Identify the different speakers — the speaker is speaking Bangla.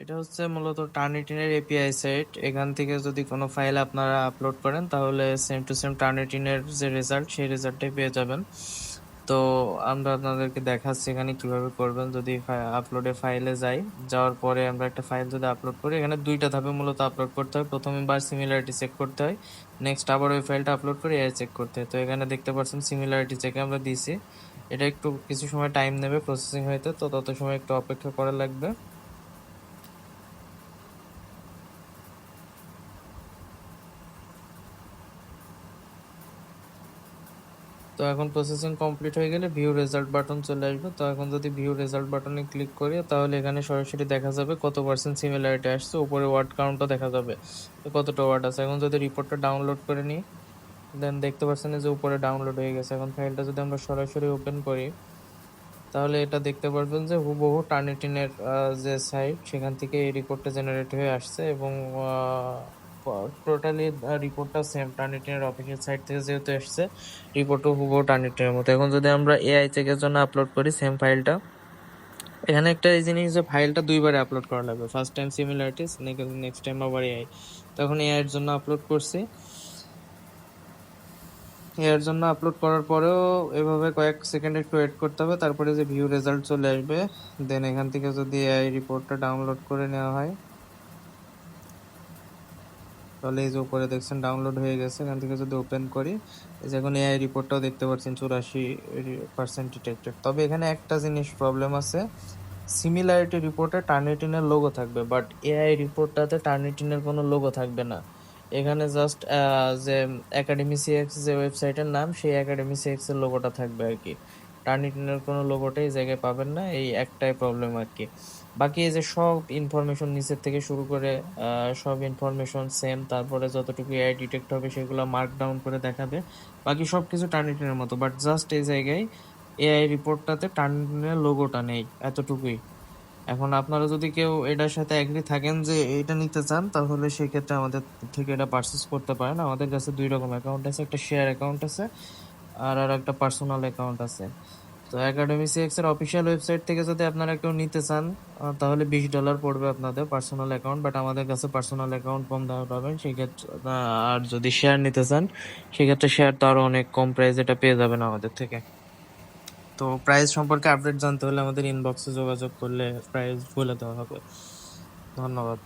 Speaker 1: এটা হচ্ছে মূলত টার্নিটিনের এপিআই সাইট। এখান থেকে যদি কোনো ফাইল আপনারা আপলোড করেন তাহলে সেম টু সেম টার্নিটিনের যে রেজাল্ট সেই রেজাল্টটাই পেয়ে যাবেন। তো আমরা আপনাদেরকে দেখাচ্ছি এখানে কিভাবে করবেন। যদি আপলোডে ফাইলে যাওয়ার পরে আমরা একটা ফাইল যদি আপলোড করি, এখানে দুইটা ধাপে মূলত আপলোড করতে হয়। প্রথমে বার সিমিলারিটি চেক করতে হয়, নেক্সট আবার ওই ফাইলটা আপলোড করে এআই চেক করতে হয়। তো এখানে দেখতে পাচ্ছেন সিমিলারিটি চেকে আমরা দিছি। এটা একটু কিছু সময় টাইম নেবে প্রসেসিং হইতে, তো তত সময় একটু অপেক্ষা করা লাগবে। তো এখন প্রসেসিং কমপ্লিট হয়ে গেলে ভিউ রেজাল্ট বাটন চলে আসবে। তো এখন যদি ভিউ রেজাল্ট বাটনে ক্লিক করি তাহলে এখানে সরাসরি দেখা যাবে কত পার্সেন্ট সিমিলারিটি আসছে, উপরে ওয়ার্ড কাউন্টও দেখা যাবে কতটা ওয়ার্ড আছে। এখন যদি রিপোর্টটা ডাউনলোড করে নিই, দেন দেখতে পাচ্ছেন যে উপরে ডাউনলোড হয়ে গেছে। এখন ফাইলটা যদি আমরা সরাসরি ওপেন করি তাহলে এটা দেখতে পারবেন যে হুবহু টার্নিটিনের যে সাইট সেখান থেকে এই রিপোর্টটা জেনারেট হয়ে আসছে এবং টোটালি রিপোর্টটা সেম টার্নিটিনের অফিসিয়াল সাইট থেকে যেহেতু এসছে, রিপোর্টও হুবহু টার্নিটিনের মতো। এখন যদি আমরা এআই চেকের জন্য আপলোড করি সেম ফাইলটা, এখানে একটা এই জিনিস যে ফাইলটা দুইবারে আপলোড করা লাগবে, first time similarities, next time আবার এআই। তখন এআই এর জন্য আপলোড করছি। এর জন্য আপলোড করার পরেও এভাবে কয়েক সেকেন্ড একটু ওয়েট করতে হবে, তারপরে যে ভিউ রেজাল্ট চলে আসবে। দেন এখান থেকে যদি এআই রিপোর্টটা ডাউনলোড করে নেওয়া হয় তাহলে এই যে উপরে দেখছেন ডাউনলোড হয়ে গেছে। এখান থেকে যদি ওপেন করি, এই যে এখন এআই রিপোর্টটাও দেখতে পাচ্ছেন 84% ডিটেক্টেড। তবে এখানে একটা জিনিস প্রবলেম আছে, সিমিলারিটি রিপোর্টে টার্নিটিনের লোগো থাকবে, বাট এআই রিপোর্টটাতে টার্নিটিনের কোনো লোগো থাকবে না। এখানে জাস্ট যে একাডেমি সিএক্স যে ওয়েবসাইটের নাম, সেই একাডেমি সিএক্স এর লোগোটা থাকবে আর কি। টার্নিটিনের কোনো লোগোটাই এই জায়গায় পাবেন না, এই একটাই প্রবলেম আর কি। বাকি এই যে সব ইনফরমেশন নিচের থেকে শুরু করে সব ইনফরমেশন সেম, তারপরে যতটুকু এআই ডিটেক্ট হবে সেগুলো মার্ক ডাউন করে দেখাবে। বাকি সবকিছু টার্নিটিনের মতো, বাট জাস্ট এই জায়গায় এআই রিপোর্টটাতে টার্নিটিনের লোগোটা নেই, এতটুকুই। এখন আপনারা যদি কেউ এটার সাথে এগ্রি থাকেন যে এটা নিতে চান, তাহলে সেক্ষেত্রে আমাদের থেকে এটা পারচেস করতে পারেন। আমাদের কাছে দুই রকম অ্যাকাউন্ট আছে, একটা শেয়ার অ্যাকাউন্ট আছে আর একটা পার্সোনাল অ্যাকাউন্ট আছে। তো একাডেমি সিএক্স এর অফিসিয়াল ওয়েবসাইট থেকে যদি আপনারা কেউ নিতে চান তাহলে $20 পড়বে আপনাদের পার্সোনাল অ্যাকাউন্ট, বাট আমাদের কাছে পার্সোনাল অ্যাকাউন্ট কম দামে পাবেন সেক্ষেত্রে। আর যদি শেয়ার নিতে চান সেক্ষেত্রে শেয়ার তো আরো অনেক কম প্রাইস এটা পেয়ে যাবেন আমাদের থেকে। তো প্রাইস সম্পর্কে আপডেট জানতে হলে আমাদের ইনবক্সে যোগাযোগ করলে প্রাইস বলে দেওয়া হবে। ধন্যবাদ।